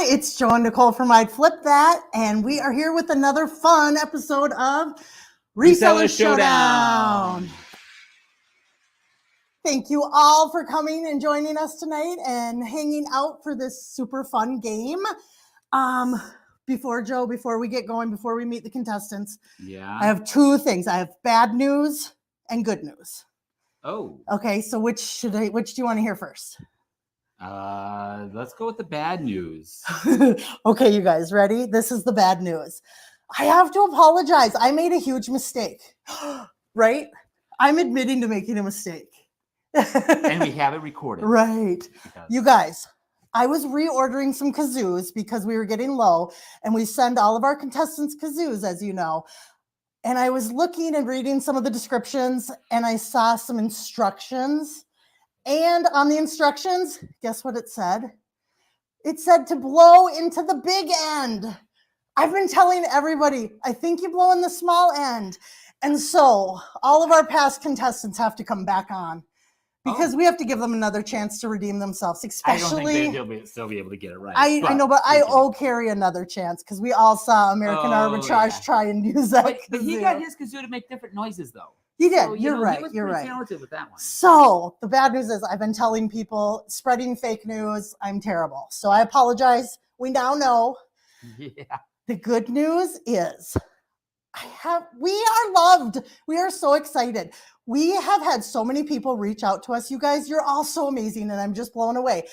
it's Joe and Nicole from I'd Flip That, and we are here with another fun episode of Reseller Showdown. Thank you all for coming and joining us tonight and hanging out for this super fun game. Before we get going, before we meet the contestants, I have two things. I have bad news and good news. Oh. Okay, so which do you want to hear first? Let's go with the bad news. Okay, you guys ready? This is the bad news. I have to apologize. I made a huge mistake, right? I'm admitting to making a mistake. And we have it recorded. Right. You guys, I was reordering some kazoos because we were getting low, and we send all of our contestants kazoos, as you know. And I was looking and reading some of the descriptions, and I saw some instructions. And on the instructions, guess what it said? It said to blow into the big end. I've been telling everybody, I think you blow in the small end. And so all of our past contestants have to come back on because we have to give them another chance to redeem themselves, especially. I don't think they'll still be able to get it right. I know, but I owe Carrie another chance because we all saw American Arbitrage try and use that. But he got his kazoo to make different noises, though. You did. So, You're right. You're right. Talented with that one. So the bad news is I've been telling people, spreading fake news. I'm terrible. So I apologize. We now know. Yeah. The good news is we are loved. We are so excited. We have had so many people reach out to us. You guys, you're all so amazing, and I'm just blown away.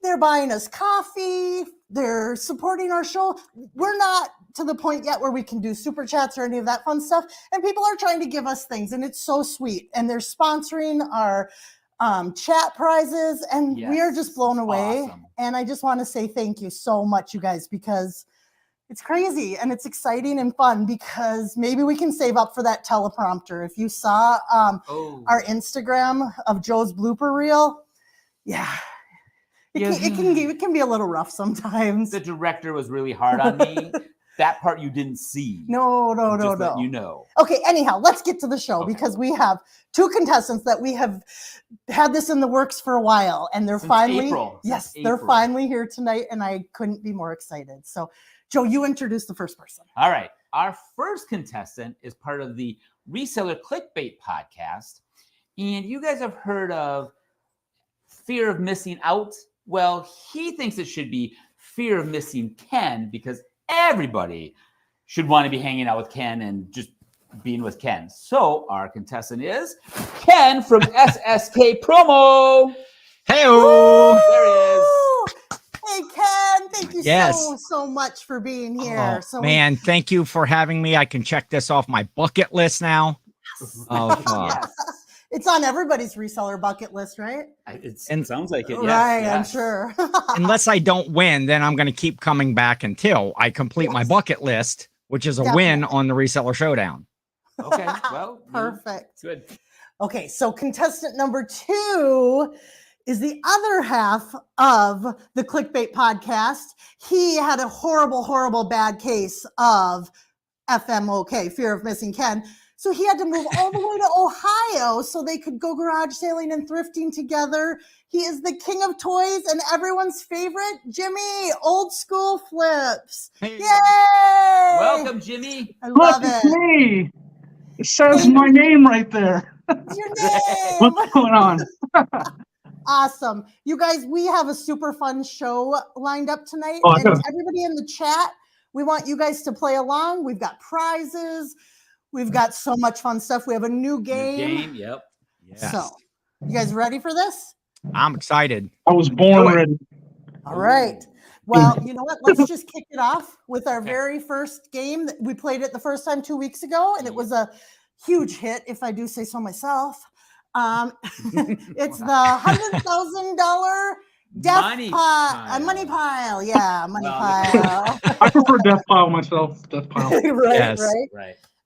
They're buying us coffee. They're supporting our show. We're not to the point yet where we can do super chats or any of that fun stuff. And people are trying to give us things, and it's so sweet. And they're sponsoring our chat prizes, and we are just blown away. Awesome. And I just want to say thank you so much, you guys, because it's crazy and it's exciting and fun because maybe we can save up for that teleprompter. If you saw our Instagram of Joe's blooper reel, it can be a little rough sometimes. The director was really hard on me. That part you didn't see. No. You know. Okay, anyhow, let's get to the show because we have two contestants that we have had this in the works for a while, and they're they're finally here tonight, and I couldn't be more excited. So, Joe, you introduce the first person. All right. Our first contestant is part of the Reseller Clickbait podcast, and you guys have heard of fear of missing out. Well, he thinks it should be fear of missing Ken because everybody should want to be hanging out with Ken and just being with Ken. So our contestant is Ken from SSKPROMO. Hey-o! There he is. Hey, Ken, thank you so much for being here. Man, thank you for having me. I can check this off my bucket list now. Yes. It's on everybody's reseller bucket list, right? It sounds like it, yes. Right, yes. I'm sure. Unless I don't win, then I'm going to keep coming back until I complete my bucket list, which is a win on the Reseller Showdown. Okay, well. Perfect. Good. Okay, so contestant number 2 is the other half of the Clickbait podcast. He had a horrible bad case of FMOK, fear of missing Ken. So he had to move all the way to Ohio so they could go garage sailing and thrifting together. He is the king of toys and everyone's favorite, Jimmy, old school flips. Hey. Yay! Welcome, Jimmy. I love Look, it. it's me. It says my name right there. It's your name. What's going on? Awesome. You guys, we have a super fun show lined up tonight. Oh, and everybody in the chat, we want you guys to play along. We've got prizes. We've got so much fun stuff. We have a new game. Yep. Yes. So, you guys ready for this? I'm excited. I was born ready. All right. Well, you know what? Let's just kick it off with our very first game. We played it the first time 2 weeks ago, and it was a huge hit, if I do say so myself. It's the $100,000 Money pile. Money pile. Yeah, money pile. I prefer Death Pile myself. Death Pile. Right.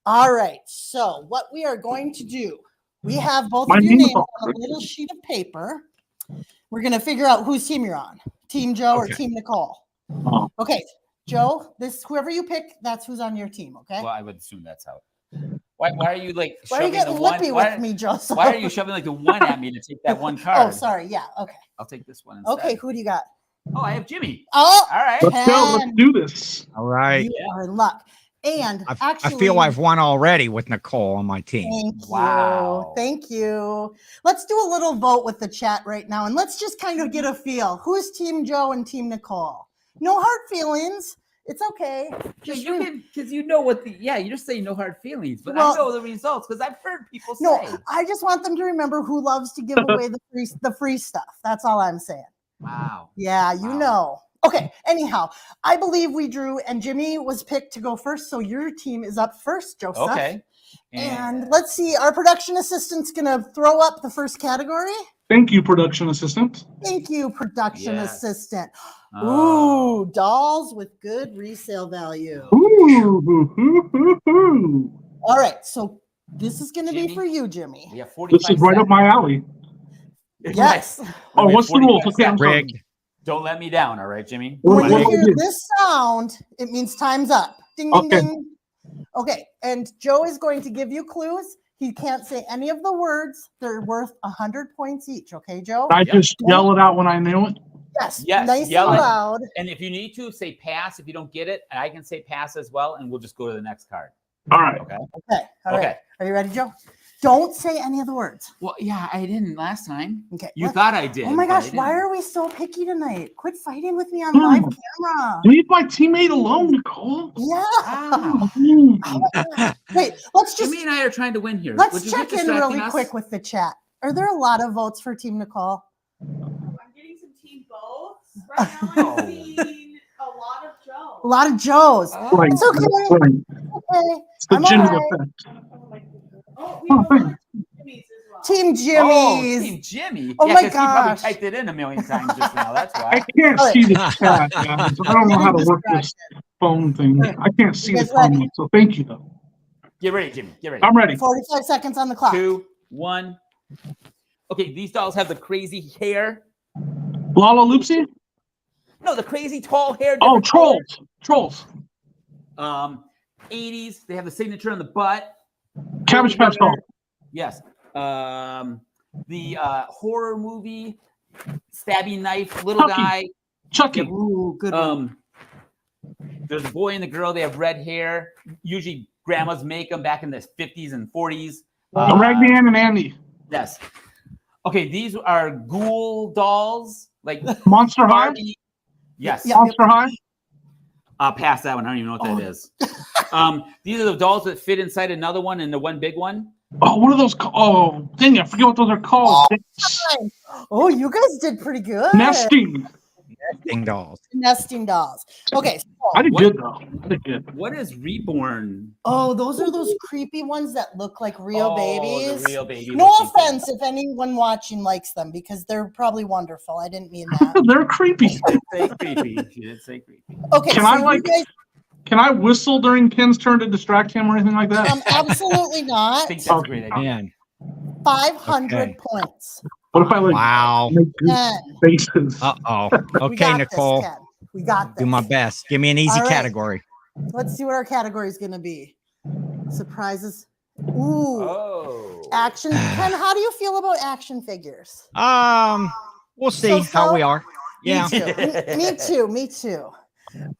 All right. So what we are going to do, we have both My of your name's names on a little sheet of paper. We're going to figure out whose team you're on, Team Joe or Team Nicole. Oh. Okay, Joe, whoever you pick, that's who's on your team, okay? Well, I would assume that's how. Why are you like Why are you getting lippy with me, Joe? Why are you shoving like the one at me to take that one card? Oh, sorry. Yeah, okay. I'll take this one instead. Okay, who do you got? Oh, I have Jimmy. Oh, All right. Let's go. Let's do this. All right. you are in luck. And I actually, feel I've won already with Nicole on my team. Thank you. Wow. Thank you. Let's do a little vote with the chat right now, and let's just kind of get a feel. Who's Team Joe and Team Nicole? No hard feelings. It's okay. Just you can, because you know what the, you just say no hard feelings, but Well, I know the results because I've heard people say. No, I just want them to remember who loves to give away the free stuff. That's all I'm saying. Wow. Yeah, you know. Okay, anyhow, I believe we drew, and Jimmy was picked to go first, so your team is up first, Joseph. Okay. And let's see, our production assistant's going to throw up the first category. Thank you, production assistant. Thank you, production Yes. assistant. Oh. Ooh, dolls with good resale value. Ooh. All right, so this is going to be Jimmy? for you, Jimmy. We have 45 This is right up my alley. Yes. Oh, We have what's the rules? 45 Okay, I'm sorry. Rigged. Don't let me down, all right, Jimmy? What- When what you do I hear do? this sound, it means time's up. Ding, ding, Okay. ding. Okay, and Joe is going to give you clues. He can't say any of the words. They're worth 100 points each. Okay, Joe? I Yep. just yell it out when I know it. Yes. Yes, Nice and yell it. loud. And if you need to, say pass if you don't get it, and I can say pass as well, and we'll just go to the next card. All right. Okay. Okay. All right. Okay. Are you ready, Joe? Don't say any of the words. Well, yeah, I didn't last time. Okay. You what- thought I did. Oh my but I gosh, why didn't. are we so picky tonight? Quit fighting with me on Hmm. live camera. Leave my teammate alone, Nicole. Yeah. Wow. Wait, let's just Jimmy and I are trying to win here. Would let's you check quit in distracting really us? quick with the chat. Are there a lot of votes for Team Nicole? I'm getting some team votes. Right now I'm seeing a lot of Joe. A lot of Joes. Oh. Right, It's okay. right. Okay. It's the I'm Jimmy all right. effect. Oh, we have a lot of Jimmys as well. Team Oh, Jimmy's. Team Jimmy. Oh yeah, my 'cause he probably gosh. typed it in a million times just now. That's I why. can't All right. see the chat, guys. I don't know how to work this phone thing. I can't see You the guys ready? comment, so thank you, though. Get ready, Jimmy. Get ready. I'm ready. 45 seconds on the clock. 2, 1. Okay, these dolls have the crazy hair. Lala Loopsy? No, the crazy tall hair. Oh, different colors. Trolls. 80s. They have the signature on the butt. Cabbage Patch doll. Yes. The horror movie, stabbing knife, little Chucky. guy. Chucky. Ooh, good one. There's a boy and the girl. They have red hair. Usually, grandmas make them back in the 50s and 40s. Ragnan and Andy. Yes. Okay, these are ghoul dolls, like Monster High. Barbie. Yes. Yeah. Monster High. Pass that one. I don't even know what that is. These are the dolls that fit inside another one and the one big one. Oh, what are those? Oh, dang, I forget what those are called. Oh, you guys did pretty good. Nesting. Ding dolls. Nesting dolls. Okay. I did What? good, though. I did good. What is reborn? Oh, those are those creepy ones that look like real Oh, babies. The real baby. No looking thing. offense if anyone watching likes them because they're probably wonderful. I didn't mean that. They're creepy. She did say creepy. She did say creepy. Okay, Can so I, you like- guys, Can I whistle during Ken's turn to distract him or anything like that? absolutely I not. think that's a great idea. Man. 500 Okay. points. What if I like Wow. make goose 10. faces? Uh-oh. We Okay, got Nicole. This, Ken. We got this. Do my best. Give me an easy All right. category. Let's see what our category is going to be. Surprises. Ooh. Oh. Action. Ken, how do you feel about action figures? We'll see how we are. Yeah. Me too. Me too. Me too.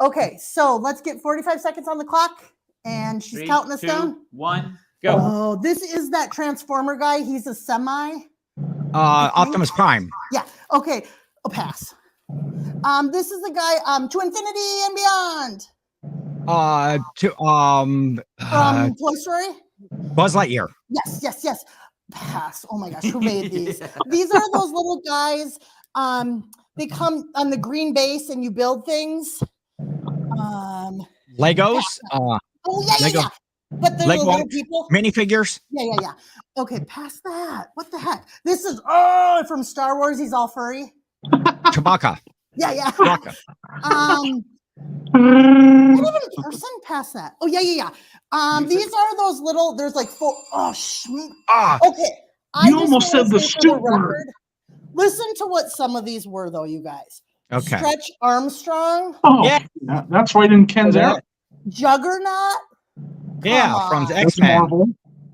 Okay, so let's get 45 seconds on the clock, and she's 3, counting us 2, down. 1, go. Oh, this is that Transformer guy. He's a semi. Optimus Prime. Yeah. Okay. A pass. This is the guy. To infinity and beyond. From Toy Story. Buzz Lightyear. Yes. Yes. Yes. Pass. Oh my gosh, who made these? These are those little guys. They come on the green base, and you build things. Legos. Oh yeah, yeah, Lego. yeah. But they're Lego the little people. Minifigures. Yeah, yeah, yeah. Okay, past that. What the heck? This is from Star Wars. He's all furry. Chewbacca. Yeah, yeah. Chewbacca. Not even a person past that. Oh yeah, yeah, yeah. These are those little. There's like 4. Oh, Ah, okay. You just almost wanna said the say for shoot word. record, listen to what some of these were, though, you guys. okay. Stretch Armstrong, Oh, Yeah. that's right in Ken's area. Juggernaut. Yeah, Come from on. the That's X-Men. Marvel.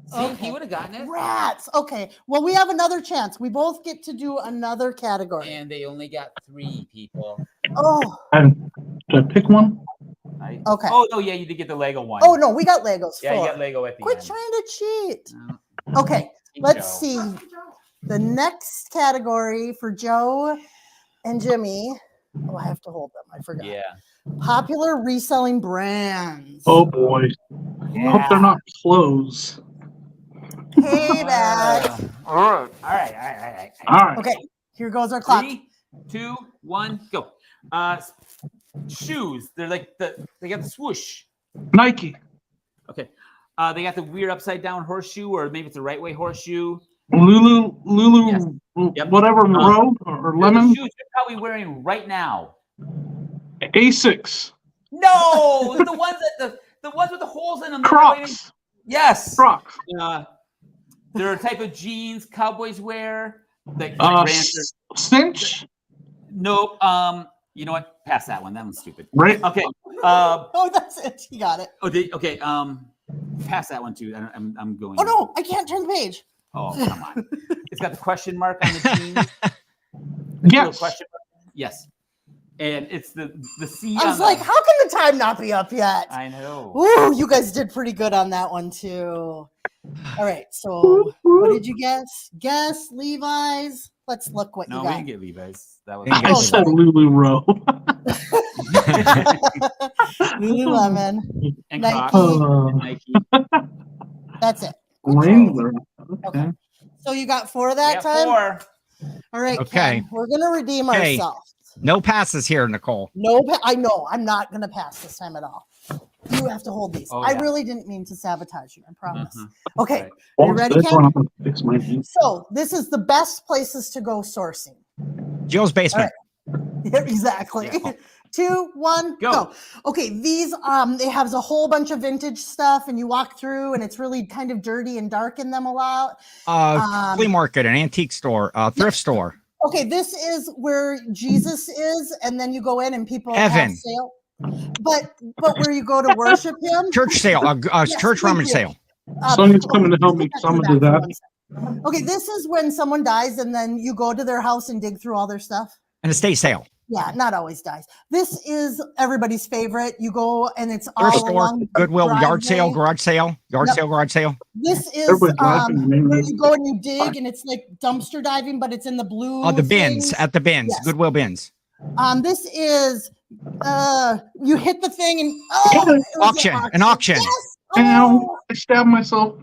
See, Okay. he would have gotten it. Rats. Okay. Well, we have another chance. We both get to do another category. And they only got 3 people. Oh, And did I pick one? okay. Oh, no, yeah, you did get the Lego one. Oh, no, we got Legos. Yeah, you 4. got Lego at the Quit end. trying to cheat. No, Okay. Team Let's Joe. see. Good job. The next category for Joe and Jimmy. Oh, I have to hold them. I forgot. Yeah. Popular reselling brands. Oh boy. Hope they're not clothes. Payback. All right. All right. Okay. Here goes our clock. 3, 2, 1, go. Shoes. They're like they got the swoosh. Nike. Okay. They got the weird upside down horseshoe, or maybe it's the right way horseshoe. Lulu, Yes. Yep. whatever, road or The lemon. shoes you're probably wearing right now. Asics. No, the ones that the ones with the holes in them. they're wearing- Crocs. Yes. Crocs. They're a type of jeans cowboys wear. Like Cinch. nope. You know what? Pass that one. That one's stupid. Right. Okay. Oh, that's it. You got it. Okay. Pass that one too. I'm going. Oh, no. I can't turn the page. Oh, come on. It's got the question mark on the jeans. Yes. Question mark. Yes. And it's the C. I was like, how can the time not be up yet? I know. Ooh, you guys did pretty good on that one too. All right, so what did you guess? Guess Levi's. Let's look what No, you we got. didn't get Levi's. That was. Didn't get I Oh, said sorry. Lulu Row. Lululemon. and Nike. Crocs. And Nike. That's it. Wrangler. Okay. Okay. So you got 4 We that got time? 4. All right, Okay. Ken, we're gonna redeem Okay. ourselves. No passes here, Nicole. No, I know I'm not gonna pass this time at all. You have to hold these. Oh, I yeah. really didn't mean to sabotage you. I promise. Mhm. Okay. Right. Are you ready, This Ken? one, I'm gonna fix my name. So this is the best places to go sourcing. Joe's basement. Yeah, exactly. Yeah. 2, 1, Go. go. Okay, these it has a whole bunch of vintage stuff, and you walk through, and it's really kind of dirty and dark in them a lot. Flea market, an antique store, thrift store. Okay, this is where Jesus is, and then you go in and people Heaven. have sale. But where you go to worship him? Church sale, Yes, church thank rummage you. sale. Sonya's coming to help me because I'm gonna do that. Okay, this is when someone dies, and then you go to their house and dig through all their stuff. An estate sale. Yeah, not always dies. This is everybody's favorite. You go and it's all Thrift store, along the Goodwill, yard sale, driveway. garage sale, yard Yep. sale, garage sale. This is Everybody's laughing, man. where you go and you dig, and it's like dumpster diving, but it's in the blue. The bins, things. at the bins, Yes. Goodwill bins. This is you hit the thing and it was An auction. Yes. Ow, Oh, I stabbed myself.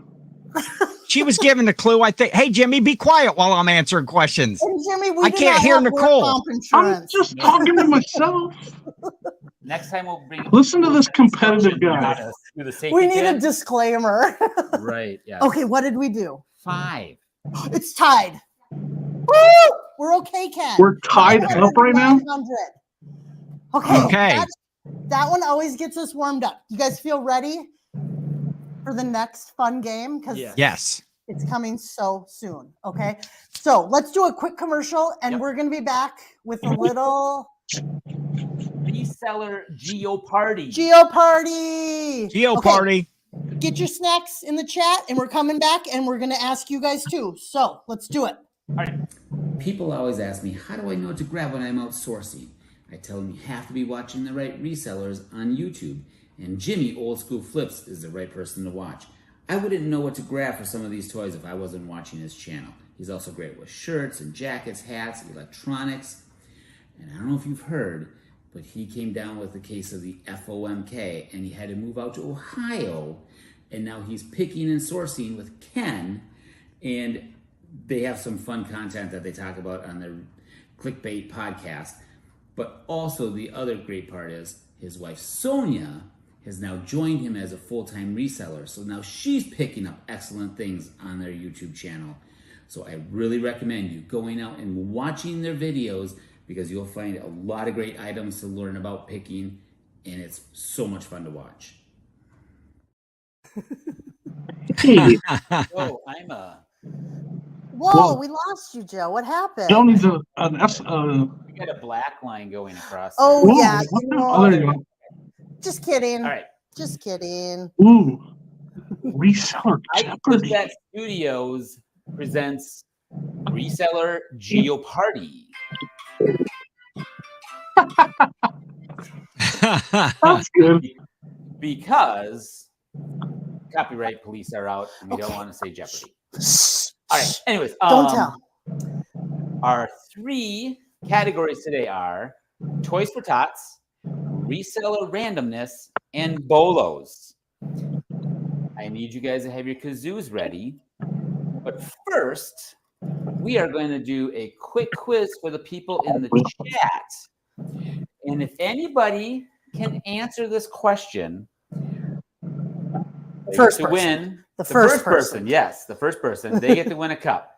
She was given the clue. I think, hey, Jimmy, be quiet while I'm answering questions. and Jimmy, we I do can't not hear have work Nicole. comp I'm insurance. just talking to myself. Next time we'll bring. Listen to this competitive guy. How to do the safety We need a pin. disclaimer. Right. Yeah. Okay, what did we do? 5. It's tied. Woo! We're okay, Ken. We're tied up right now. 900. Okay. Okay. That one always gets us warmed up. You guys feel ready for the next fun game? Because Yeah. Yes. it's coming so soon. Okay. So let's do a quick commercial, and Yep. we're going to be back with a little Reseller Geo Party. Geo Party. Geo Okay, party. Get your snacks in the chat, and we're coming back, and we're going to ask you guys too. So let's do it. All right. People always ask me, how do I know what to grab when I'm outsourcing? I tell them you have to be watching the right resellers on YouTube. And Jimmy Old School Flips is the right person to watch. I wouldn't know what to grab for some of these toys if I wasn't watching his channel. He's also great with shirts and jackets, hats, electronics. And I don't know if you've heard, but he came down with a case of the FOMK and he had to move out to Ohio. And now he's picking and sourcing with Ken. And they have some fun content that they talk about on their Clickbait podcast. But also the other great part is his wife Sonia has now joined him as a full-time reseller. So now she's picking up excellent things on their YouTube channel. So I really recommend you going out and watching their videos because you'll find a lot of great items to learn about picking, and it's so much fun to watch. Hey, Oh, I'm a. Whoa, Whoa. we lost you, Joe. What happened? Joe needs an S. We got a black line going across. Oh, Whoa, yeah. what You the- know, oh, there you go. just kidding. All right. Just kidding. Ooh. Reseller Jeopardy. That Studios presents Reseller Geopardy. That's good. Because copyright police are out and we don't want to say Jeopardy. All right. Anyways, Don't tell. Our 3 categories today are Toys for Tots, Reseller Randomness, and Bolos. I need you guys to have your kazoos ready. But first, we are going to do a quick quiz for the people in the chat. And if anybody can answer this question, they First get to person. win. The first person. Yes, the first person. They get to win a cup.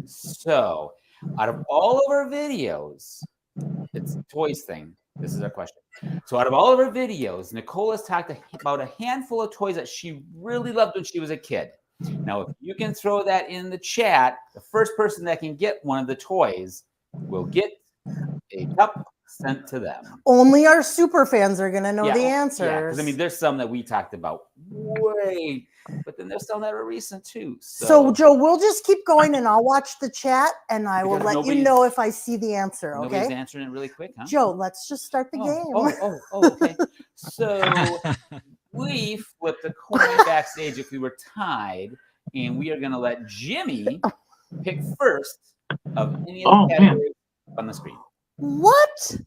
So, out of all of our videos, it's a toys thing. This is our question. So, out of all of our videos, Nicole has talked about a handful of toys that she really loved when she was a kid. Now, if you can throw that in the chat, the first person that can get one of the toys will get a cup sent to them. Only our super fans are going to know the Yeah, answers. because I mean, there's some that we talked about way, but then there's some that are recent too. So Joe, we'll just keep going and I'll watch the chat and I will Because let you know if I see the answer, nobody's okay? answering it really quick, huh? Joe, let's just start the game. Okay. So we flipped a coin backstage if we were tied, and we are going to let Jimmy pick first of any of the categories on the screen. What?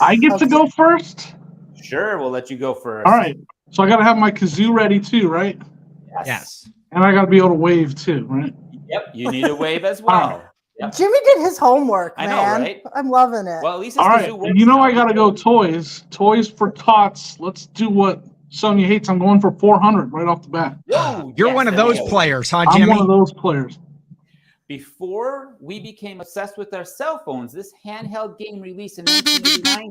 I get to go first? Sure, we'll let you go first. All right. So I got to have my kazoo ready too, right? Yes. And I got to be able to wave too, right? Yep, you need a wave as well. Yep. Jimmy did his homework, I man. know, right? I'm loving it. Well, at least All right. You know I got to go toys. Toys for Tots. Let's do what Sonia hates. I'm going for 400 right off the bat. Whoa, You're yes, one of there we those go. players, huh, I'm Jimmy? one of those players. Before we became obsessed with our cell phones, this handheld game released in 1989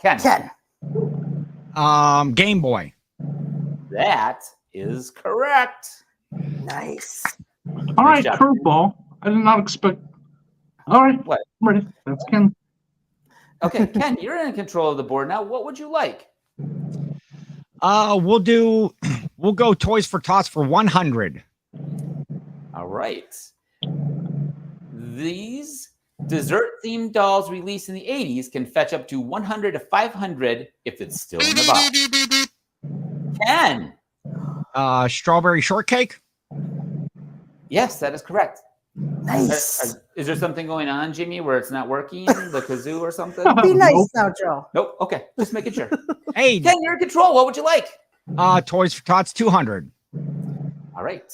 Ken. Game Boy. That is correct. Nice. All right, job. curveball. I did not expect. All right, What? I'm ready. That's Ken. Okay, Ken, you're in control of the board now. What would you like? We'll go Toys for Tots for 100. All right. These dessert-themed dolls released in the 80s can fetch up to 100 to 500 if it's still in the box. Ken. Strawberry shortcake. Yes, that is correct. Nice. Is there something going on, Jimmy, where it's not working, the kazoo or something? Be nice Nope. now, Joe. Nope. Okay, just making sure. Hey, Ken, you're in control. What would you like? Toys for Tots 200. All right.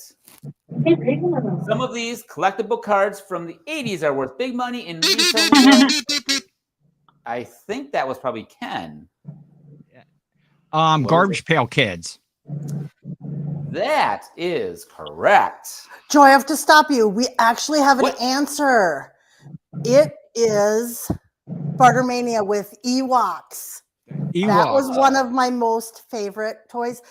Some of these collectible cards from the 80s are worth big money in resale. I think that was probably Ken. Garbage Pail Kids. That is correct. Joe, I have to stop you. We actually have an What? answer. It is Bartermania with Ewoks. That was one of my most favorite toys.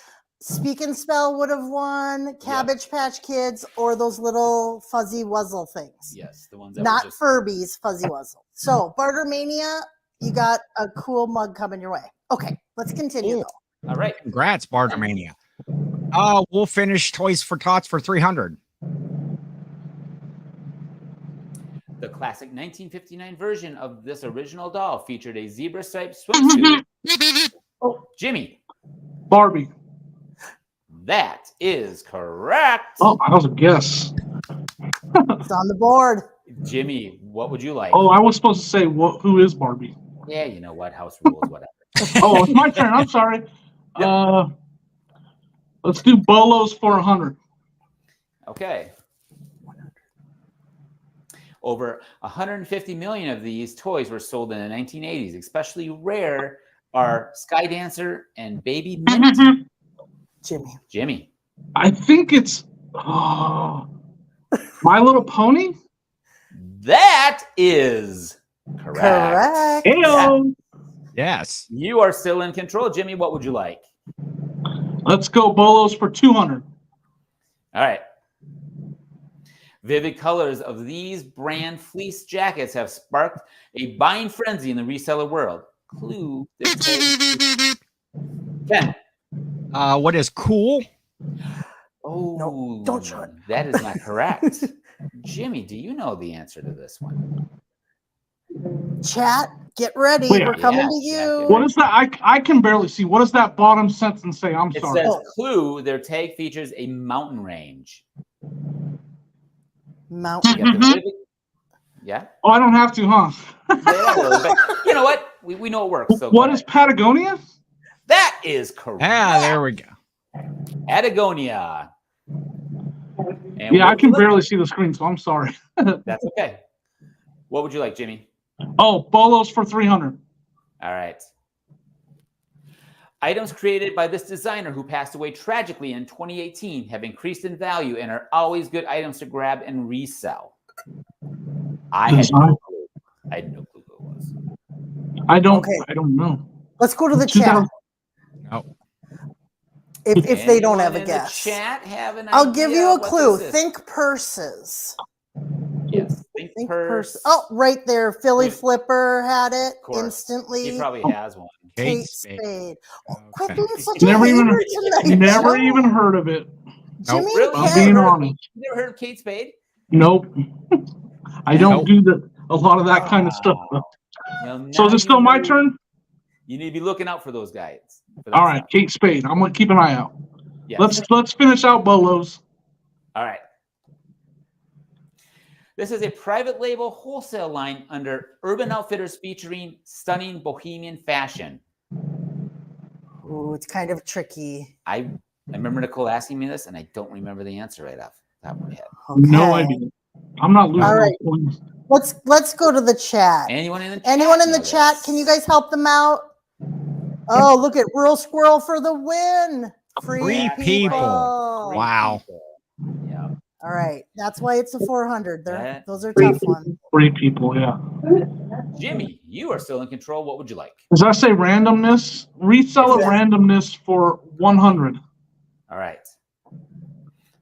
Speak and Spell would have won, Cabbage Patch Kids, or those little fuzzy wuzzle things. Yes, the ones that Not were just... Furbies, fuzzy wuzzle. So, Bartermania, you got a cool mug coming your way. Okay, let's continue though. All right. Congrats, Bartermania. We'll finish Toys for Tots for 300. The classic 1959 version of this original doll featured a zebra striped swimsuit. Oh, Jimmy. Barbie. That is correct. Oh, that was a guess. It's on the board. Jimmy, what would you like? Oh, I was supposed to say who is Barbie? Yeah, you know what? House rules, whatever. Oh, it's my turn. I'm sorry. Yep. Let's do Bolos for 100. Okay. Over 150 million of these toys were sold in the 1980s. Especially rare are Sky Dancer and Baby Mint. Jimmy. I think it's My Little Pony. That is correct. Heyo. Yes. You are still in control. Jimmy, what would you like? Let's go Bolos for 200. All right. Vivid colors of these brand fleece jackets have sparked a buying frenzy in the reseller world. Clue. Ken. What is cool? Oh, don't try. that is not correct. Jimmy, do you know the answer to this one? Chat, get ready. Wait, We're coming to yeah, you. What is that? I can barely see. What does that bottom sentence say? I'm It sorry. says, clue, their tag features a mountain range. Mountain. You got the vivid- yeah? Oh, I don't have to, huh? But you know what? We know it works. So What is Patagonia? that is correct. Ah, there we go. Patagonia. And Yeah, what I would can you like? barely see the screen, so I'm sorry. That's okay. What would you like, Jimmy? Oh, bolos for 300. All right. Items created by this designer who passed away tragically in 2018 have increased in value and are always good items to grab and resell. I had no clue. I had no clue who it was. I don't. Okay. I don't know. Let's go to the 2000 chat. No. If they don't have a Anyone in the guess. chat have an I'll give idea you a what clue. this is? Think purses. Yes. Think Think purse. purse. Oh, right there. Philly Wait. Flipper had it Of course. instantly. He probably has one. Kate Spade. Spade. Oh, Okay. quit being such a Never even- hater tonight. Never Joe. even heard of it. Jimmy Really? and I'm Ken. being honest. You never heard of Kate Spade? Nope. I don't Nope. do a lot of that kind of stuff. Wow. Well, So now is it still you my know- turn? You need to be looking out for those guys. for that All right, stuff. Kate Spade. I'm gonna keep an eye out. Yes. Let's finish out bolos. All right. This is a private label wholesale line under Urban Outfitters featuring stunning bohemian fashion. Ooh, it's kind of tricky. I remember Nicole asking me this, and I don't remember the answer right off the top of my head. Okay. No idea. I'm not losing All right. those points. Let's go to the chat. Anyone in the chat? Anyone in the know chat? this? Can you guys help them out? Oh, look at Rural Squirrel for the win. Free people. Wow. Yeah. All right. That's why it's a 400. That- Those are Free tough ones. Free people, yeah. Jimmy, you are still in control. What would you like? Does that say randomness? Reseller Yeah. randomness for 100. All right.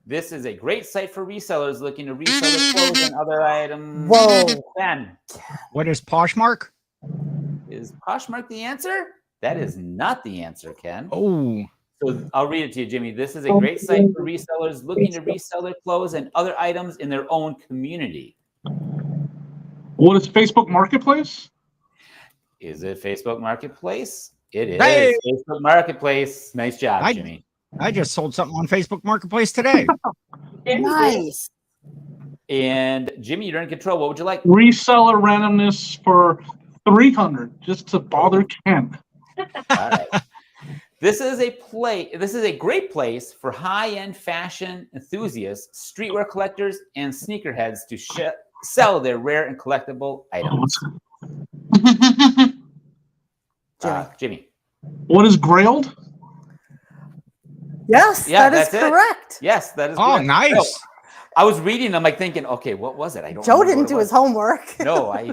This is a great site for resellers looking to resell their clothes and other items. Whoa. Ben, What is Poshmark? is Poshmark the answer? That is not the answer, Ken. Oh, So I'll read it to you, Jimmy. This is a great site for resellers looking to resell their clothes and other items in their own community. What is Facebook Marketplace? Is it Facebook Marketplace? It is Hey! Facebook Marketplace. Nice job, I- Jimmy. I just sold something on Facebook Marketplace today. Nice. And Jimmy, you're in control. What would you like? Reseller randomness for 300, just to bother Ken. All right. This is a great place for high-end fashion enthusiasts, streetwear collectors, and sneakerheads to sell their rare and collectible items. Jimmy. What is Grailed? Yes, Yeah, that is that's it. correct. Yes, that is Oh, correct. nice. No, I was reading them, like thinking, okay, what was it? I don't. Joe remember didn't what it do his was. homework. No, I.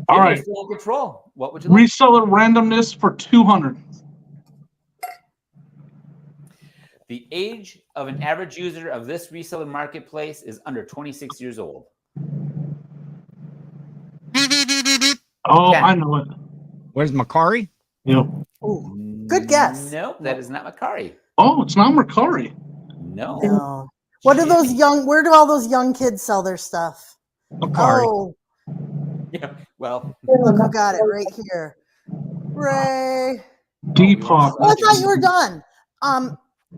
All Jimmy's right. still in control. What would you like? Reseller randomness for 200. The age of an average user of this reseller marketplace is under 26 years old. Oh, Ken. I know it. What is Macari? Yep. Ooh, good guess. Nope, that is not Macari. Oh, it's not Mercari. No. no. What do those where do all those young kids sell their stuff? Macari. Oh, Yeah, well, look who got it right here. Ray. Depop. Oh, I thought you were done.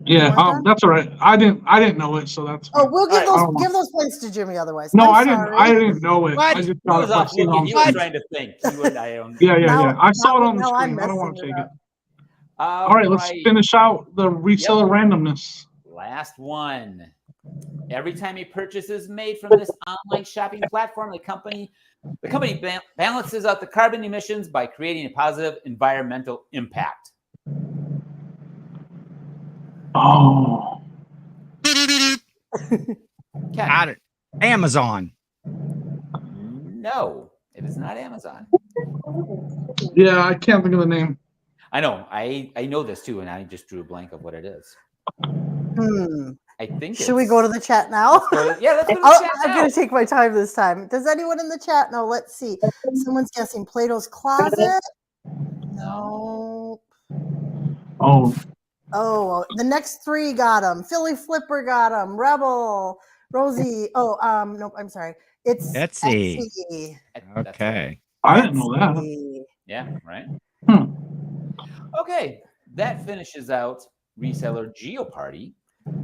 Yeah, done? that's all right. I didn't know it, so that's. Oh, we'll give All right. those points to Jimmy otherwise. No, I'm I didn't know it. What? I just he got was it. off looking. He was What? trying to think. He would, I don't. Yeah. Now- I saw it on the now I'm screen. I don't want to messing take it it. up. All right, let's finish out the reseller randomness. Last one. Every time a purchase is made from this online shopping platform, the company balances out the carbon emissions by creating a positive environmental impact. Oh, Ken? Got it. Amazon. No, it is not Amazon. yeah, I can't think of the name. I know. I know this too, and I just drew a blank of what it is. I think. Should we go to the chat now? Let's go to the chat I'm now. going to take my time this time. Does anyone in the chat know? Let's see. Someone's guessing Plato's Closet. No. Oh, Oh, the next three got them. Philly Flipper got them. Rebel, Rosie. Oh, nope. I'm sorry. It's Etsy. Etsy. That's right. Okay. I didn't know that. Etsy. Yeah, right. Hmm. Okay, that finishes out Reseller Geoparty.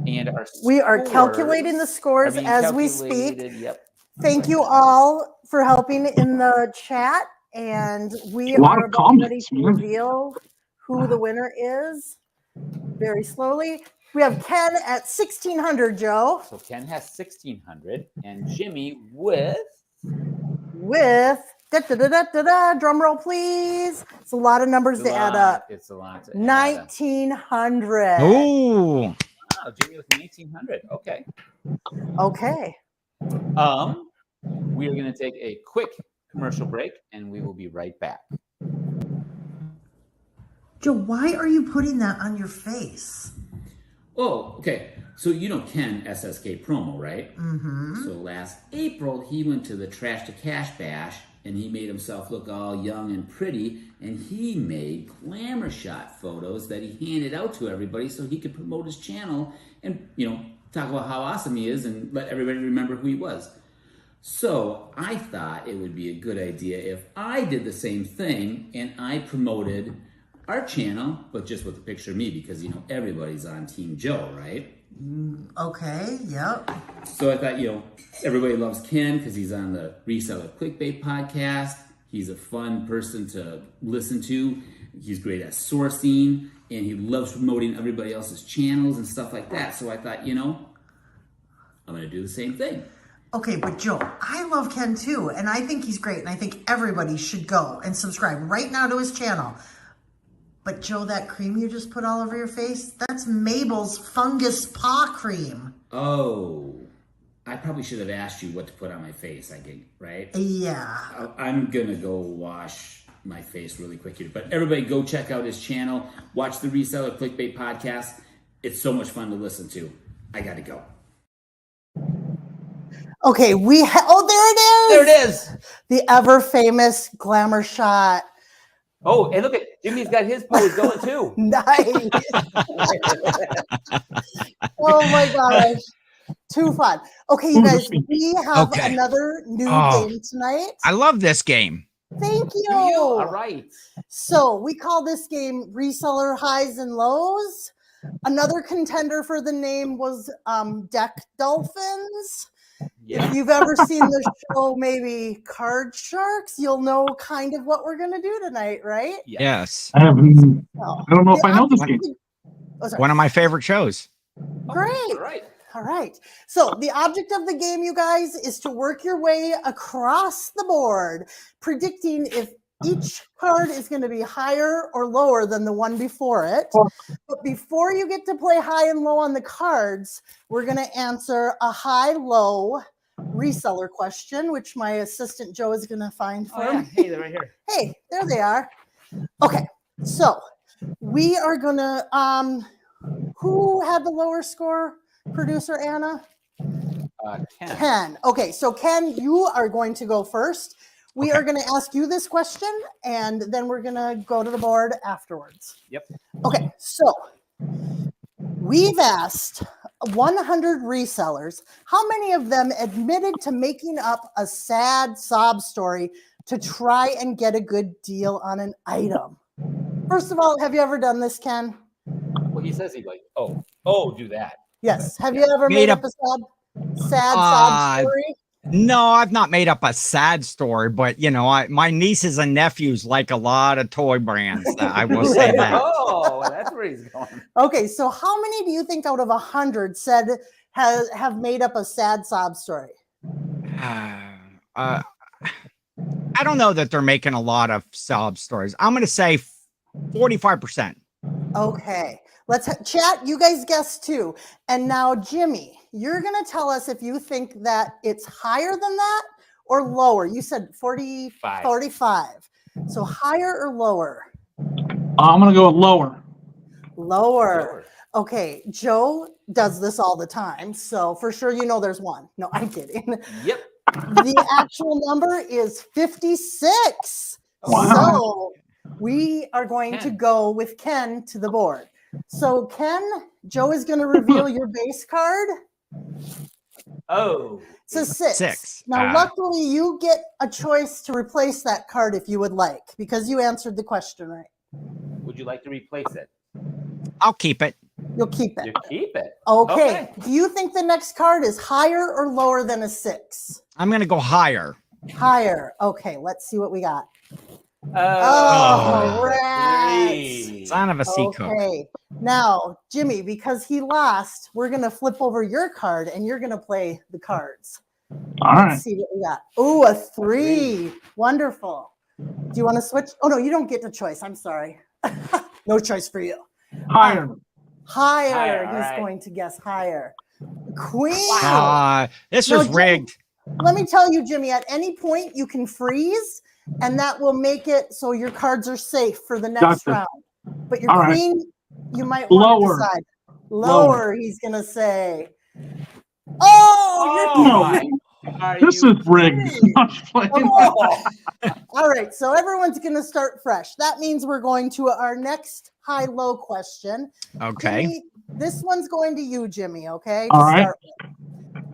And our We are calculating the scores scores are being as we speak. calculated. Yep. Thank you all for helping in the chat. And we A lot are of about ready comments, to man. reveal who the winner is very slowly. We have Ken at 1600, Joe, So Ken has 1600 and Jimmy with drum roll, please. It's a lot of numbers to add up. It's a lot to add up. 1900. Ooh. Wow, Jimmy with 1900. Okay. Okay. We are going to take a quick commercial break and we will be right back. Joe, why are you putting that on your face? Oh, okay. So you know Ken SSKPROMO, right? Mm-hmm. So last April, he went to the Trash to Cash Bash and he made himself look all young and pretty, and he made glamour shot photos that he handed out to everybody so he could promote his channel and, you know, talk about how awesome he is and let everybody remember who he was. So I thought it would be a good idea if I did the same thing and I promoted our channel, but just with a picture of me, because, you know, everybody's on Team Joe, right? Okay, yep. So I thought, you know, everybody loves Ken because he's on the Reseller Clickbait podcast. He's a fun person to listen to. He's great at sourcing, and he loves promoting everybody else's channels and stuff like that. So I thought, you know, I'm going to do the same thing. Okay, but Joe, I love Ken too, and I think he's great, and I think everybody should go and subscribe right now to his channel. But Joe, that cream you just put all over your face, that's Mabel's fungus paw cream. Oh, I probably should have asked you what to put on my face, I think, right? Yeah. I'm going to go wash my face really quick here. But everybody go check out his channel. Watch the Reseller Clickbait podcast. It's so much fun to listen to. I got to go. Okay, there it is. There it is. The ever famous glamour shot. Oh, and look at Jimmy's got his pose going too. Nice. Oh my gosh. Too fun. Okay, you guys, we have another new game tonight. I love this game. Thank you. All right. So we call this game Reseller Highs and Lows. Another contender for the name was Deck Dolphins. Yeah. If you've ever seen the show, maybe Card Sharks, you'll know kind of what we're going to do tonight, right? Yes. I don't know if I know this game. Oh, sorry. One of my favorite shows. Great. All right. All right. So the object of the game, you guys, is to work your way across the board, predicting if each card is going to be higher or lower than the one before it. But before you get to play high and low on the cards, we're going to answer a high-low reseller question, which my assistant Joe is going to find for me. Hey, they're right here. Hey, there they are. Okay, so we are going to, who had the lower score? Producer Anna? Ken. Ken. Okay, so Ken, you are going to go first. We are going to ask you this question, and then we're going to go to the board afterwards. Yep. Okay, so we've asked 100 resellers, how many of them admitted to making up a sad sob story to try and get a good deal on an item? First of all, have you ever done this, Ken? Well, he says he'd like, do that. Yes. Have you ever made up a sad sob story? No, I've not made up a sad story, but you know, my nieces and nephews like a lot of toy brands. I will say that. Oh, that's where he's going. Okay, so how many do you think out of 100 said have made up a sad sob story? I don't know that they're making a lot of sob stories. I'm going to say 45%. Okay, let's chat. You guys guess too. And now, Jimmy, you're going to tell us if you think that it's higher than that or lower. You said 45. So higher or lower? I'm going to go lower. Lower. Okay, Joe does this all the time. So for sure, you know there's one. No, I'm kidding. Yep. The actual number is 56. Wow. So we are going to go with Ken to the board. So Ken, Joe is going to reveal your base card. Oh, It's a 6. 6. Now, luckily, you get a choice to replace that card if you would like, because you answered the question right. would you like to replace it? I'll keep it. You'll keep it. You keep it. Okay. Do you think the next card is higher or lower than a 6? I'm going to go higher. Higher. Okay, let's see what we got. Oh, rats. 3. Son of a sea cook. Okay. Now, Jimmy, because he lost, we're going to flip over your card and you're going to play the cards. All Let's right. see what we got. Oh, a 3. Wonderful. Do you want to switch? Oh, no, you don't get the choice. I'm sorry. No choice for you. Higher. Higher. All He's right. going to guess higher. Queen. This No, was Jimmy, rigged. Let me tell you, Jimmy, at any point you can freeze, and that will make it so your cards are safe for the next Gotcha. round. But your All right. queen, you might want Lower. to decide. Lower, he's going to say. Oh, Oh, No. my. Are This you is rigged. kidding? I'm just playing. Oh. All right, so everyone's going to start fresh. That means we're going to our next high-low question. Okay. Jimmy, this one's going to you, Jimmy, okay? All right. With.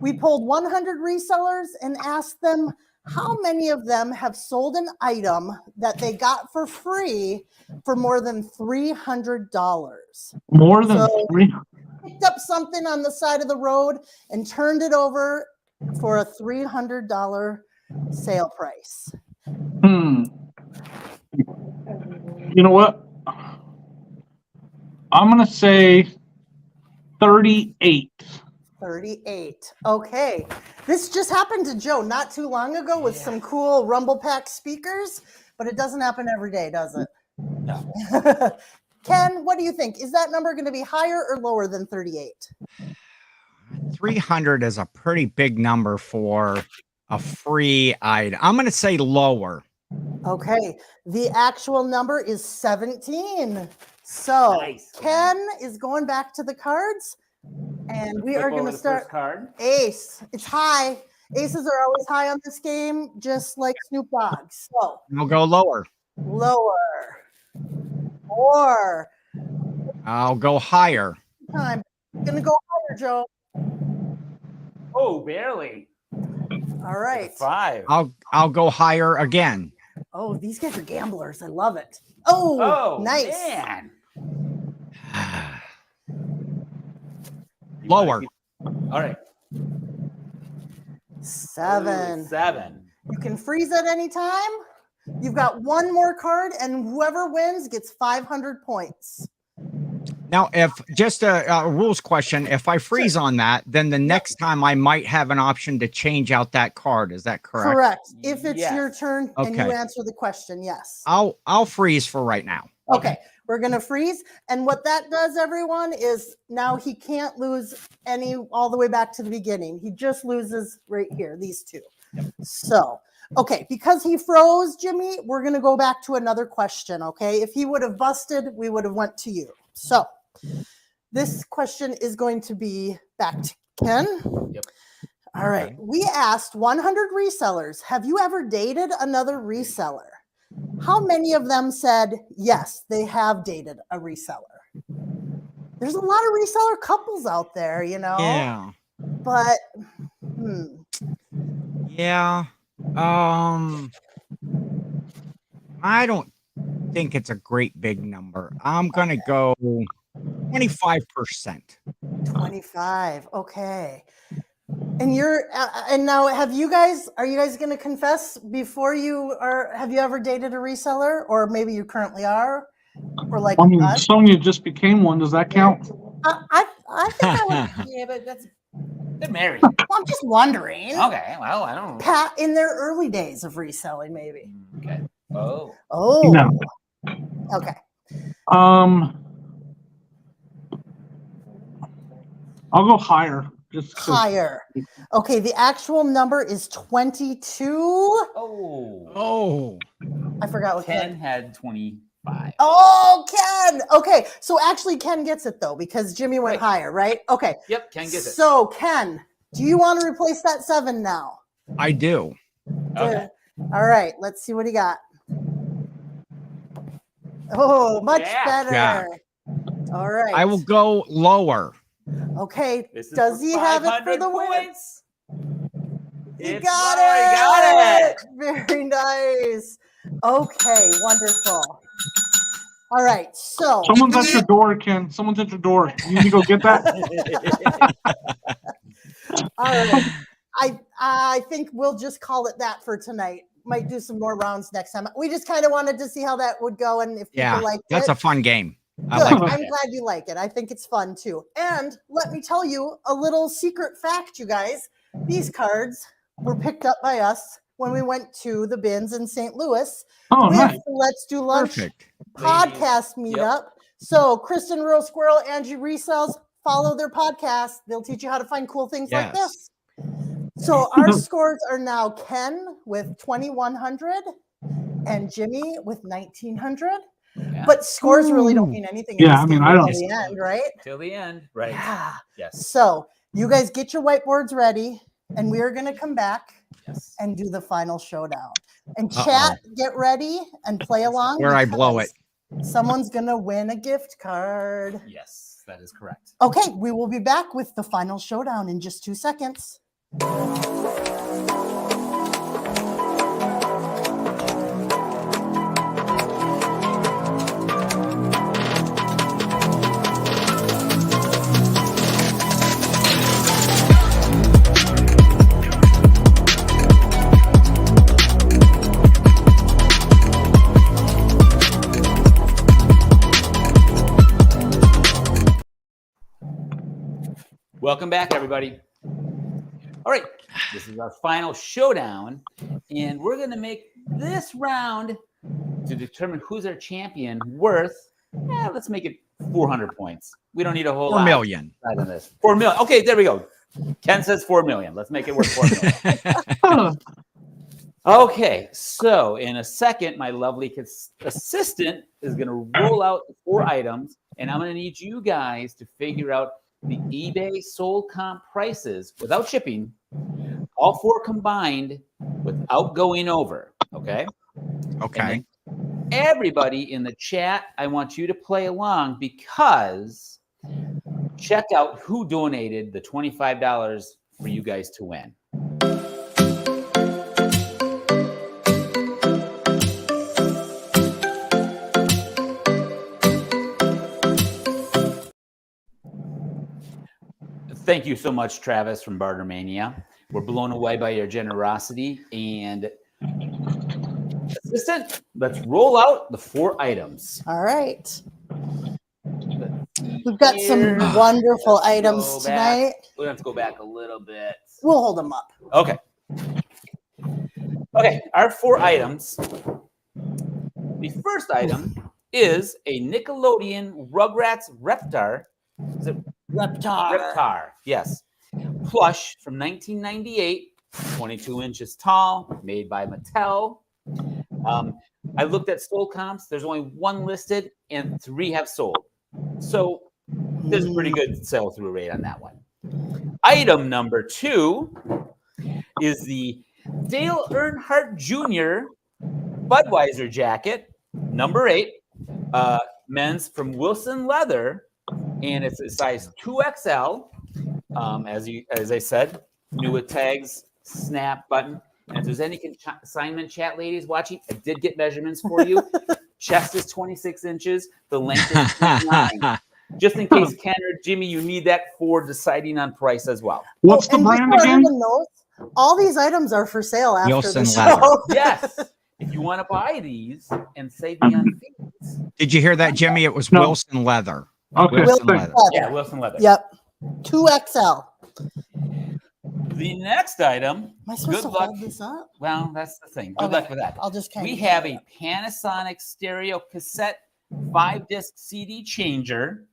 We pulled 100 resellers and asked them how many of them have sold an item that they got for free for more than $300. More than So- 3. Picked up something on the side of the road and turned it over for a $300 sale price. You know what? I'm going to say 38. 38. Okay. This just happened to Joe not too long ago with some cool Rumble Pack speakers, but it doesn't happen every day, does it? No. Ken, what do you think? Is that number going to be higher or lower than 38? 300 is a pretty big number for a free item. I'm going to say lower. Okay. The actual number is 17. So Nice. Ken is going back to the cards, and we are going to start. Card. Ace. It's high. Aces are always high on this game, just like Snoop Dogg. So I'll go lower. lower. 4. I'll go higher. Time. Gonna go higher, Joe. Oh, barely. All right. 5. I'll go higher again. Oh, these guys are gamblers. I love it. Oh, Oh, nice. man. Lower. All right. 7. Ooh, 7. You can freeze at any time. You've got one more card, and whoever wins gets 500 points. Now, if just a rules question, if I freeze on that, then the next time I might have an option to change out that card. Is that correct? Correct. If it's Yes. your turn and you Okay. answer the question, yes. I'll freeze for right now. Okay, we're gonna freeze. And what that does, everyone, is now he can't lose any all the way back to the beginning. He just loses right here, these two. So, okay, because he froze, Jimmy, we're gonna go back to another question, okay? If he would have busted, we would have went to you. So, this question is going to be back to Ken. Yep. All right, Okay. we asked 100 resellers, have you ever dated another reseller? How many of them said, yes, they have dated a reseller? There's a lot of reseller couples out there, you know? Yeah. But, Yeah. I don't think it's a great big number. I'm going to go 25%. 25. Okay. And and now are you guys going to confess before have you ever dated a reseller, or maybe you currently are, or like I mean, us? Sonia just became one. Does that count? I think I would. Yeah, but they're married. Well, I'm just wondering. Okay, well, I don't know. Pat, in their early days of reselling, maybe. Okay. Oh. Oh. No. Okay. I'll go higher. Just 'cause- Higher. Okay, the actual number is 22. Oh. Oh. I forgot what Ken Ken. had 25. Oh, Ken. Okay, so actually Ken gets it though because Jimmy went Right. higher, right? Okay. Yep, Ken gets it. So Ken, do you want to replace that 7 now? I do. Okay. All right, let's see what he got. Oh, much Yeah. better. Yeah. All right. I will go lower. Okay. This is Does for he have it for 500 the win? points. He It's got lower, it. he got it. Very nice. Okay, wonderful. All right, so Someone's at your door, Ken. Someone's at your door. You need to go get that. all right. I think we'll just call it that for tonight. Might do some more rounds next time. We just kind of wanted to see how that would go and if Yeah, people liked that's it. a fun game. I Good. like I'm it. glad you like it. I think it's fun too. And let me tell you a little secret fact, you guys. These cards were picked up by us when we went to the bins in St. Louis Oh, with nice. the Let's Do Lunch Perfect. podcast Ladies. meetup. So Kristen Real Squirrel, Angie Resells, follow their podcast. They'll teach you how to find cool things like this. So our scores are now Ken with 2,100 and Jimmy with 1,900. Yeah. But scores really don't mean anything in Yeah, this I mean, game I don't- until the end, right? Till the end, right? Yeah. Yes. So you guys get your whiteboards ready, and we are going to come back Yes. and do the final showdown. And chat, get ready and play along. Where I blow it. because someone's going to win a gift card. Yes, that is correct. Okay, we will be back with the final showdown in just 2 seconds. Welcome back, everybody. All right, this is our final showdown, and we're going to make this round to determine who's our champion worth. Let's make it 400 points. We don't need a whole 4 lot million. on this. 4 million. Okay, there we go. Ken says 4 million. Let's make it worth 4 million. Okay, so in a second, my lovely assistant is going to roll out the 4 items, and I'm going to need you guys to figure out the eBay sold comp prices without shipping, all 4 combined without going over. Okay. Okay. Everybody in the chat, I want you to play along because check out who donated the $25 for you guys to win. Thank you so much, Travis from Bartermania. We're blown away by your generosity. And assistant, let's roll out the 4 items. All right. We've got some wonderful items tonight. We're going to have to go back a little bit. We'll hold them up. Okay. Okay, our 4 items. The first item is a Nickelodeon Rugrats Reptar. Is it Reptar, yes. Plush from 1998, 22 inches tall, made by Mattel. I looked at sold comps. There's only 1 listed and 3 have sold. So there's a pretty good sell-through rate on that one. Item number 2 is the Dale Earnhardt Jr. Budweiser jacket, number 8, men's from Wilson Leather, and it's a size 2XL. As I said, new with tags, snap button. And if there's any consignment chat ladies watching, I did get measurements for you. Chest is 26 inches. The length is 29. Just in case, Ken or Jimmy, you need that for deciding on price as well. What's the brand again? Knows, all these items are for sale after Wilson the show. Leather. Yes. If you want to buy these and save me on fees. Did you hear that, Jimmy? It was No. Wilson Leather. Okay. Wilson thanks. Leather. Yeah, Wilson Leather. Yep. 2XL. The next item, Am I supposed good to luck. hold this up? Well, that's the thing. Good Okay. luck with that. I'll just kind We of. have a Panasonic stereo cassette 5-disc CD changer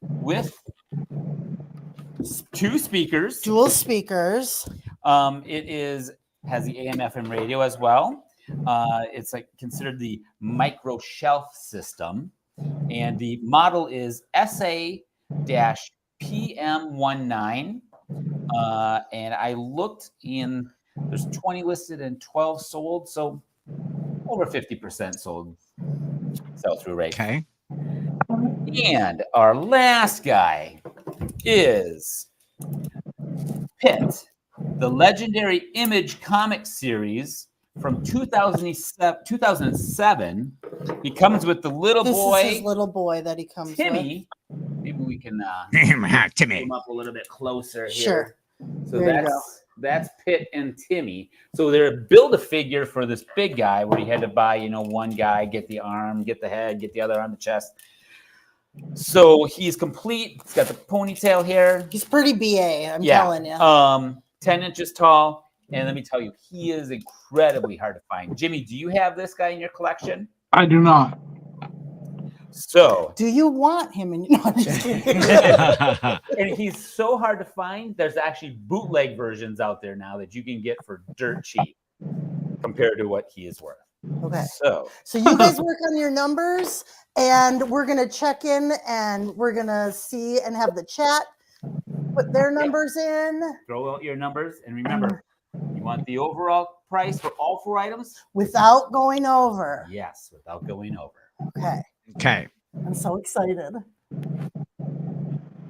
with 2 speakers. Dual speakers. It has the AM/FM radio as well. It's like considered the micro shelf system, and the model is SA-PM19. And I looked in. There's 20 listed and 12 sold, so over 50% sold sell-through rate. Okay. And our last guy is Pitt, the legendary Image comic series from 2007. He comes with the little This boy, is his little boy that he comes Timmy. Maybe we can Timmy. him up a little bit closer here. Sure. So There you go. that's Pitt and Timmy. So they're Build-A-Figure for this big guy where you had to buy, one guy, get the arm, get the head, get the other arm, the chest. So he's complete. He's got the ponytail hair. He's pretty BA, I'm telling you. 10 inches tall. And let me tell you, he is incredibly hard to find. Jimmy, do you have this guy in your collection? I do not. So, Do you want him in? No, I'm just kidding. and he's so hard to find. There's actually bootleg versions out there now that you can get for dirt cheap compared to what he is worth. Okay. So You guys work on your numbers, and we're going to check in, and we're going to see and have the chat put their numbers in throw out your numbers, and remember, you want the overall price for all 4 items? without going over. Yes, without going over. Okay. Okay. I'm so excited.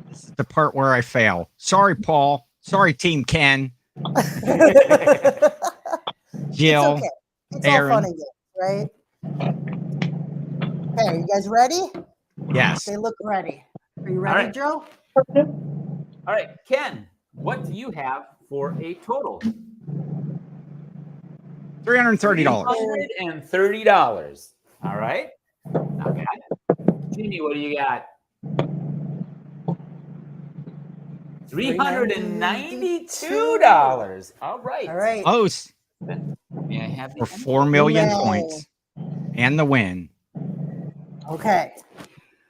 This is the part where I fail. Sorry, Paul. Sorry, Team Ken. Jill. It's okay. It's Aaron. all fun and games, right? Okay, are you guys ready? Yes. They look ready. Are you All ready, right. Joe? All right, Ken, what do you have for a total? $330. $330. All right. Not bad. Jimmy, what do you got? $392. All right. All right. Close May I have the for 4 million Yay. points and the win. Okay.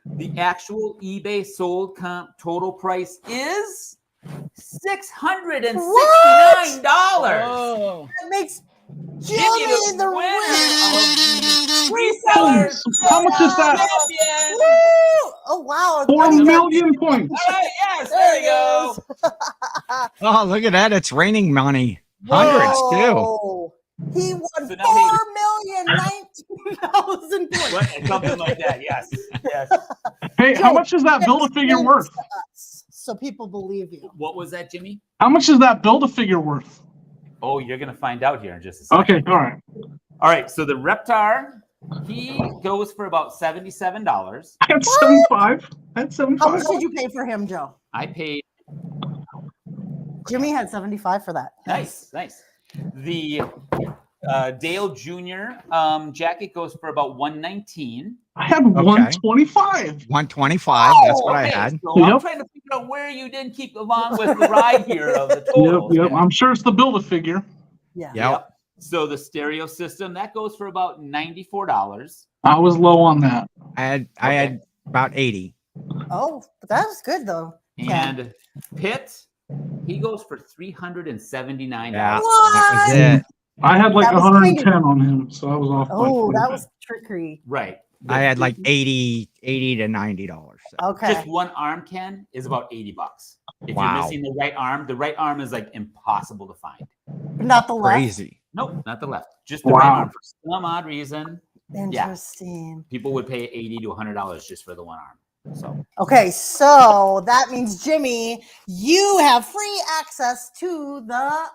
The actual eBay sold comp total price is $669. Oh. That makes Jimmy, Jimmy the winner winner. of the Reseller How much is that? Champion. Woo! Oh, wow. 4 million points. All right, yes, there you go. Oh, look at that. It's raining money. Hundreds, too. Whoa. He won So now he- 4,019,000 points. What? Something like that, yes. Yes. Hey, how much is that Build-A-Figure worth? So people believe you. What was that, Jimmy? How much is that Build-A-Figure worth? Oh, you're going to find out here in just a second. Okay, all right. All right, so the Reptar, he goes for about $77. I had 75. I had How 75. much did you pay for him, Joe? I paid, Jimmy had 75 for that. nice. The Dale Jr. Jacket goes for about $119. I had 125. 125. That's what I Okay, had. So I'm Yep. trying to figure out where you didn't keep along with the ride here of the totals. Yep. I'm sure it's the Build-A-Figure. Yeah. Yep. So the stereo system, that goes for about $94. I was low on that. I had about 80. Oh, but that was good, though. And Pitt, he goes for $379. Yeah. What? That was it. I had like That was 110 on him, so I was off. by Oh, that 25. was trickery. Right. I had like 80 to $90. So. Okay. Just one arm, Ken, is about $80. If Wow. you're missing the right arm is like impossible to find. Not the left. Crazy. Nope, not the left. Just the Wow. right arm. For some odd reason, Interesting. people would pay $80 to $100 just for the one arm. So Okay, so that means Jimmy, you have free access to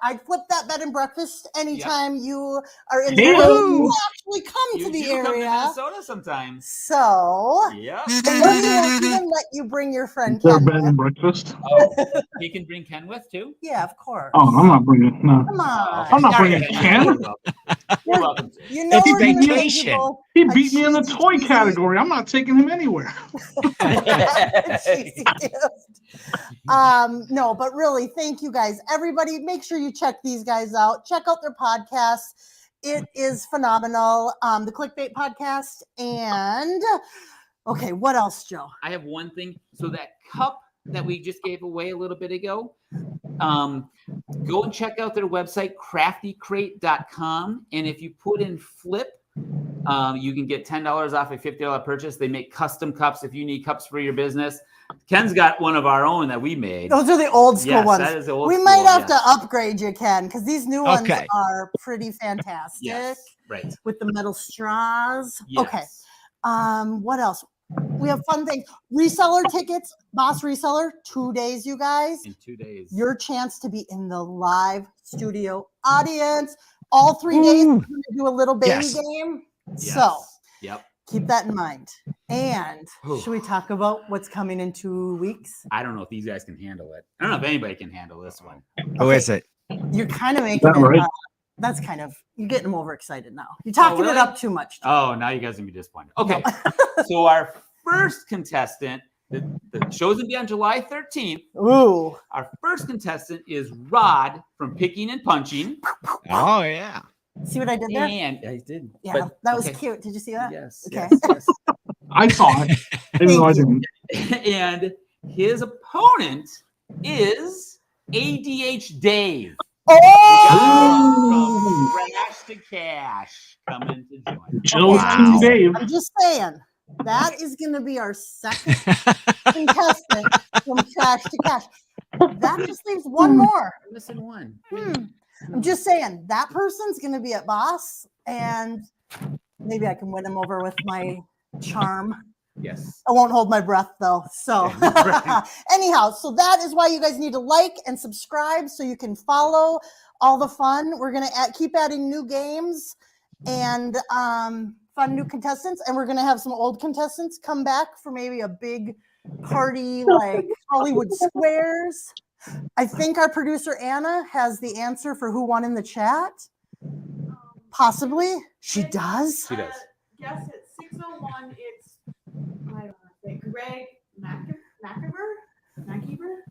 I flip that bed and breakfast anytime you are in the Ew. area. You actually come you to the do come to area. Minnesota sometimes. So Yeah. and then we won't even let you bring your friend Their Ken bed with. and breakfast. Oh, he can bring Ken with too. Yeah, of course. Oh, I'm not bringing. No, Come on. I'm not All bringing Ken. You're welcome. You're welcome to. You know It's we're gonna give you vacation. both He a beat me in the cheesy, toy cheesy- category. I'm not taking him anywhere. a cheesy gift. No, but really, thank you guys. Everybody, make sure you check these guys out. Check out their podcast. It is phenomenal. The Clickbait podcast. And okay, what else, Joe? I have one thing. So that cup that we just gave away a little bit ago, go and check out their website, craftycrate.com. And if you put in flip, you can get $10 off a $50 purchase. They make custom cups if you need cups for your business. Ken's got one of our own that we made. Those are the old school Yes, ones. that is the old We school, might have yes. to upgrade you, Ken, because these new ones Okay. are pretty fantastic Yes, right. with the metal straws. Yes. Okay. What else? We have fun things. Reseller tickets, Boss Reseller, 2 days, you guys. In 2 days. Your chance to be in the live studio audience. All 3 days, we're going to do a little baby game. Yes. So Yep. keep that in mind. And should we talk about what's coming in 2 weeks? I don't know if these guys can handle it. I don't know if anybody can handle this one. Who is it? You're kind of making that it. right? That's kind of, you're getting them overexcited now. You're talking really? it up too much. Oh, now you guys are gonna be disappointed. Okay. So our first contestant, the show's gonna be on July 13th. Ooh. Our first contestant is Rod from Picking and Punching. Oh yeah. See what I did there? And I did. Yeah, but- that was okay. cute. Did you see that? Yes. Okay. Yes, I saw it. Even though I didn't. yes. And his opponent is ADH Dave. Oh! From Crash to Cash coming to join. Joe's Wow. King Dave. I'm just saying, that is going to be our second contestant from Crash to Cash. That just leaves one more. I'm missing one. I'm just saying, that person's going to be at Boss, and maybe I can win him over with my charm. Yes. I won't hold my breath though. So Right. anyhow, so that is why you guys need to like and subscribe so you can follow all the fun. We're going to keep adding new games and fun new contestants. And we're going to have some old contestants come back for maybe a big party like Hollywood Squares. I think our producer Anna has the answer for who won in the chat. Possibly. She does. She does. Yes, it's 601. It's I don't know. Greg McIver.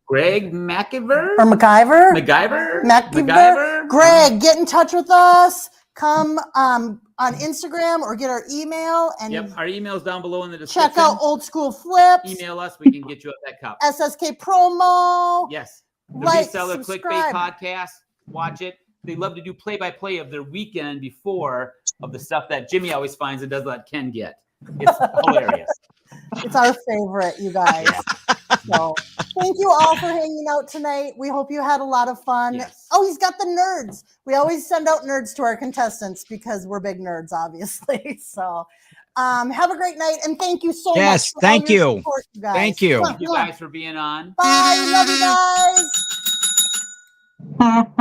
Greg McIver? Or MacGyver. MacGyver? MacGyver. Greg, get in touch with us. Come on Instagram or get our email and Yep, our email's down below in the description. check out Old School Flips. Email us, we can get you up that cup. SSK promo. Yes. The Like, Reseller Clickbait subscribe. podcast. Watch it. They love to do play-by-play of their weekend before of the stuff that Jimmy always finds and does let Ken get. It's hilarious. It's our favorite, you guys. So thank you all for hanging out tonight. We hope you had a lot of fun. Yes. Oh, he's got the nerds. We always send out nerds to our contestants because we're big nerds, obviously. So have a great night and thank you so much. Yes, for all thank your you. support, you guys. Thank you. Come on, Thank you come on. guys for being on. Bye. Love you guys.